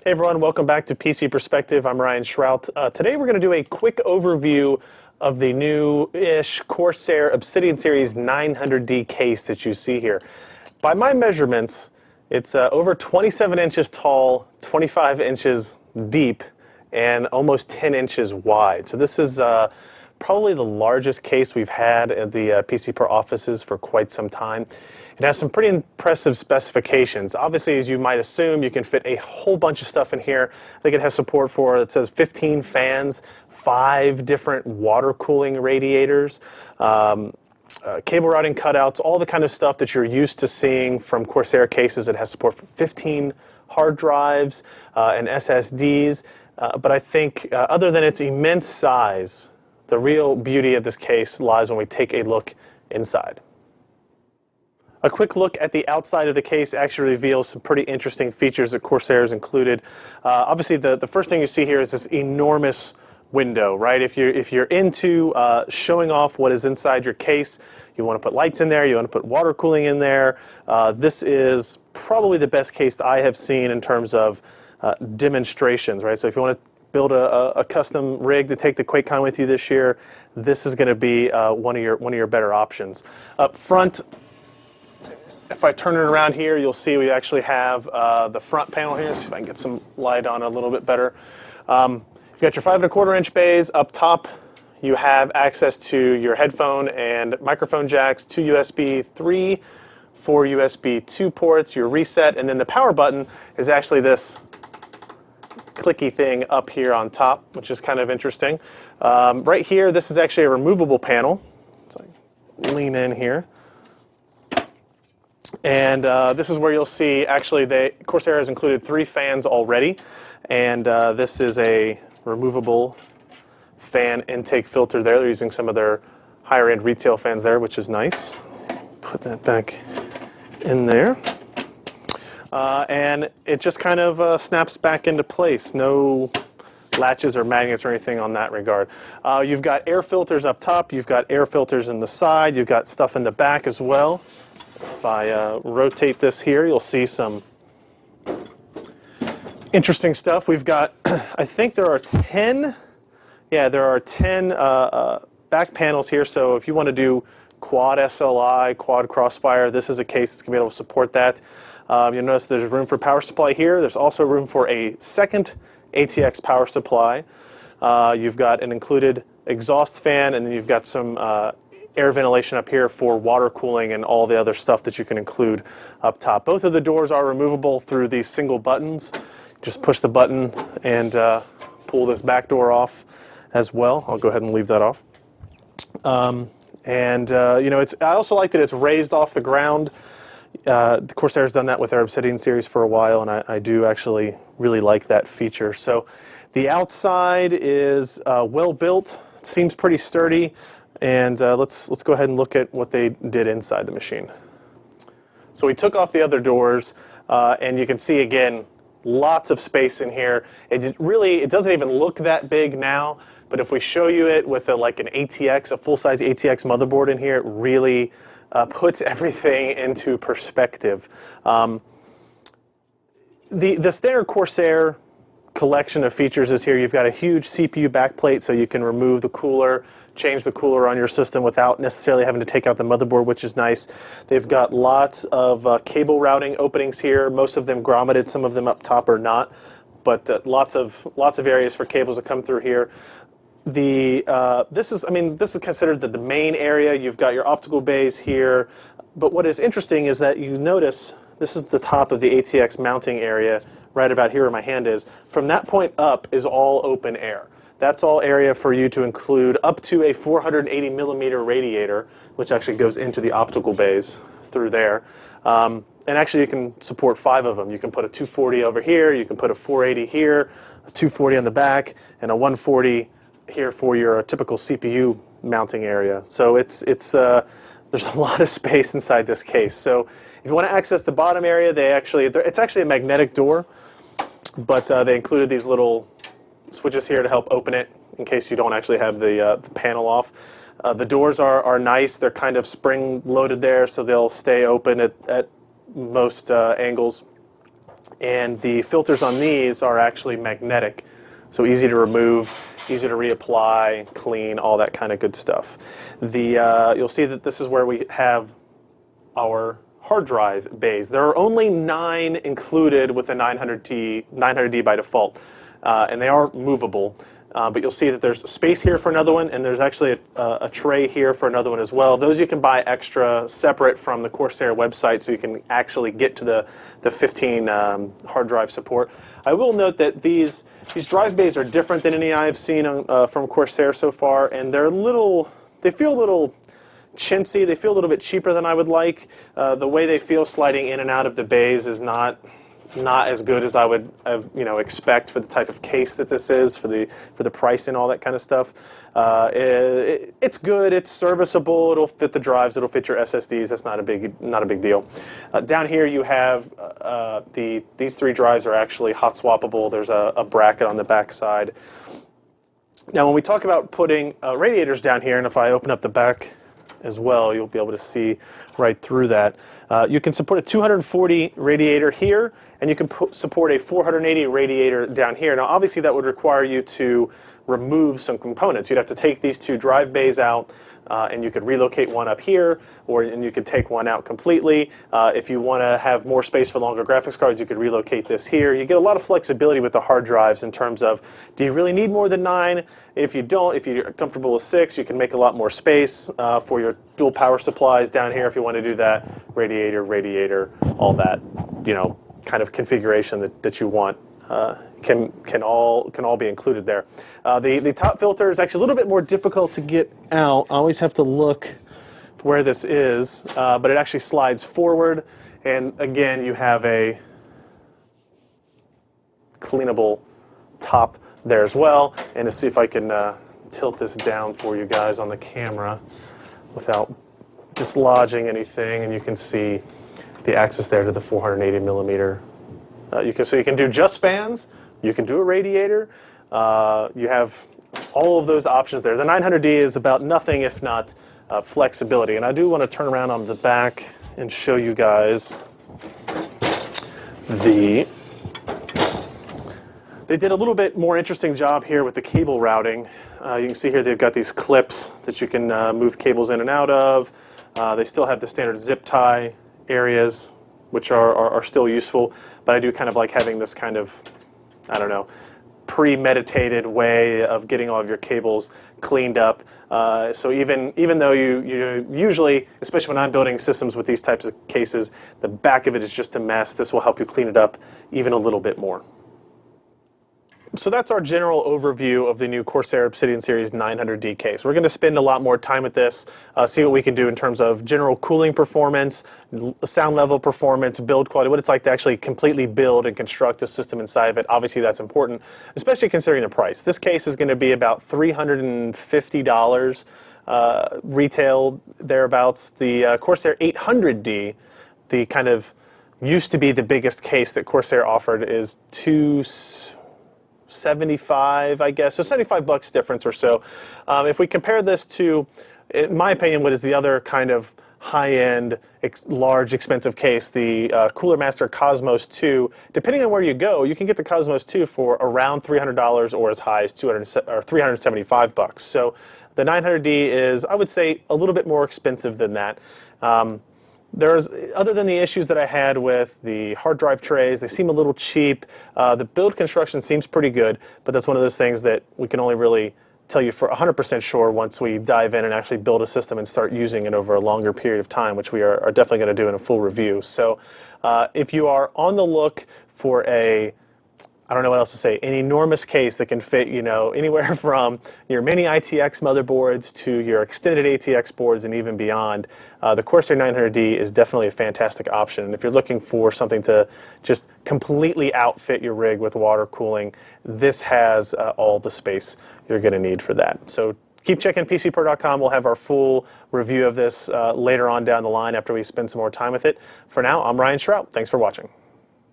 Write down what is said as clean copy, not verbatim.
Hey everyone, welcome back to PC Perspective. I'm Ryan Schrout. Today we're going to do a quick overview of the new-ish Corsair Obsidian Series 900D case that you see here. By my measurements, it's over 27 inches tall, 25 inches deep, and almost 10 inches wide. So this is probably the largest case we've had at the PC Per offices for quite some time. It has some pretty impressive specifications. Obviously, as you might assume, you can fit a whole bunch of stuff in here. I think it has support for, it says 15 fans, 5 different water cooling radiators, cable routing cutouts, all the kind of stuff that you're used to seeing from Corsair cases. It has support for 15 hard drives and SSDs. But I think other than its immense size, the real beauty of this case lies when we take a look inside. A quick look at the outside of the case actually reveals some pretty interesting features that Corsair has included. Obviously, the first thing you see here is this enormous window, right? If you're into showing off what is inside your case, you want to put lights in there, you want to put water cooling in there. This is probably the best case I have seen in terms of demonstrations, right? So if you want to build a custom rig to take the QuakeCon with you this year, this is going to be one of your better options. Up front, if I turn it around here, you'll see we actually have the front panel here. See if I can get some light on it a little bit better. You've got your 5 1/4 inch bays. Up top, you have access to your headphone and microphone jacks, 2 USB 3, 4 USB 2 ports, your reset, and then the power button is actually this clicky thing up here on top, which is kind of interesting. Right here, this is actually a removable panel. So I lean in here. And this is where you'll see, actually, Corsair has included 3 fans already, and this is a removable fan intake filter there. They're using some of their higher-end retail fans there, which is nice. Put that back in there. And it just kind of snaps back into place. No latches or magnets or anything on that regard. You've got air filters up top. You've got air filters in the side. You've got stuff in the back as well. If I rotate this here, you'll see some interesting stuff. We've got, I think there are 10, there are 10 back panels here. So if you want to do quad SLI, quad crossfire, this is a case that's going to be able to support that. You'll notice there's room for power supply here. There's also room for a second ATX power supply. You've got an included exhaust fan, and then you've got some air ventilation up here for water cooling and all the other stuff that you can include up top. Both of the doors are removable through these single buttons. Just push the button and pull this back door off as well. I'll go ahead and leave that off. You know, I also like that it's raised off the ground. Corsair has done that with their Obsidian series for a while, and I do actually really like that feature. So the outside is well built, seems pretty sturdy, and let's go ahead and look at what they did inside the machine. So we took off the other doors, and you can see again lots of space in here. It doesn't even look that big now, but if we show you it with like an ATX, a full-size ATX motherboard in here, it really puts everything into perspective. The standard Corsair collection of features is here. You've got a huge CPU backplate, so you can remove the cooler, change the cooler on your system without necessarily having to take out the motherboard, which is nice. They've got lots of cable routing openings here. Most of them grommeted, some of them up top are not, but lots of areas for cables to come through here. This is considered the main area. You've got your optical bays here, but what is interesting is that you notice this is the top of the ATX mounting area, right about here where my hand is. From that point up is all open air. That's all area for you to include up to a 480 millimeter radiator, which actually goes into the optical bays through there. And actually you can support 5 of them. You can put a 240 over here, you can put a 480 here, a 240 on the back, and a 140 here for your typical CPU mounting area. So there's a lot of space inside this case. So if you want to access the bottom area, it's actually a magnetic door, but they included these little switches here to help open it in case you don't actually have the panel off. The doors are nice. They're kind of spring loaded there, so they'll stay open at most angles. And the filters on these are actually magnetic, so easy to remove, easy to reapply, clean, all that kind of good stuff. You'll see that this is where we have our hard drive bays. There are only 9 included with the 900D by default, and they are movable. But you'll see that there's space here for another one, and there's actually a tray here for another one as well. Those you can buy extra, separate from the Corsair website, so you can actually get to the 15 hard drive support. I will note that these drive bays are different than any I've seen from Corsair so far, and they feel a little chintzy. They feel a little bit cheaper than I would like. The way they feel sliding in and out of the bays is not as good as I would expect for the type of case that this is, for the price and all that kind of stuff. It's good. It's serviceable. It'll fit the drives. It'll fit your SSDs. That's not a big deal. Down here you have these 3 drives are actually hot swappable. There's a bracket on the back side. Now, when we talk about putting radiators down here, and if I open up the back as well, you'll be able to see right through that. You can support a 240 radiator here, and you can support a 480 radiator down here. Now, obviously, that would require you to remove some components. You'd have to take these 2 drive bays out, and you could relocate one up here, and you could take one out completely. If you want to have more space for longer graphics cards, you could relocate this here. You get a lot of flexibility with the hard drives in terms of, do you really need more than 9? If you don't, if you're comfortable with 6, you can make a lot more space for your dual power supplies down here if you want to do that. Radiator, all that, kind of configuration that you want. Can all be included there. The top filter is actually a little bit more difficult to get out. I always have to look for where this is, but it actually slides forward, and again you have a cleanable top there as well. And to see if I can tilt this down for you guys on the camera without dislodging anything, and you can see the access there to the 480 millimeter. You can do just fans. You can do a radiator. You have all of those options there. The 900D is about nothing if not flexibility. And I do want to turn around on the back and show you guys They did a little bit more interesting job here with the cable routing. You can see here they've got these clips that you can move cables in and out of. They still have the standard zip tie areas, which are still useful, but I do kind of like having this kind of, I don't know, premeditated way of getting all of your cables cleaned up. So even though you usually, especially when I'm building systems with these types of cases, the back of it is just a mess, this will help you clean it up even a little bit more. So that's our general overview of the new Corsair Obsidian Series 900D case. We're going to spend a lot more time with this, see what we can do in terms of general cooling performance, sound level performance, build quality, what it's like to actually completely build and construct a system inside of it. Obviously that's important, especially considering the price. This case is going to be about $350 retail thereabouts. The Corsair 800D, the kind of used to be the biggest case that Corsair offered, is $275, I guess, so $75 difference or so. If we compare this to, in my opinion, what is the other kind of high-end, large, expensive case, the Cooler Master Cosmos 2, depending on where you go, you can get the Cosmos 2 for around $300 or as high as $375. So the 900D is, I would say, a little bit more expensive than that. Other than the issues that I had with the hard drive trays, they seem a little cheap. The build construction seems pretty good, but that's one of those things that we can only really tell you for 100% sure once we dive in and actually build a system and start using it over a longer period of time, which we are definitely going to do in a full review. So if you are on the look for I don't know what else to say, an enormous case that can fit, anywhere from your mini ITX motherboards to your extended ATX boards and even beyond, the Corsair 900D is definitely a fantastic option. And if you're looking for something to just completely outfit your rig with water cooling, this has all the space you're going to need for that. So keep checking PCPro.com. We'll have our full review of this later on down the line after we spend some more time with it. For now, I'm Ryan Shrout. Thanks for watching.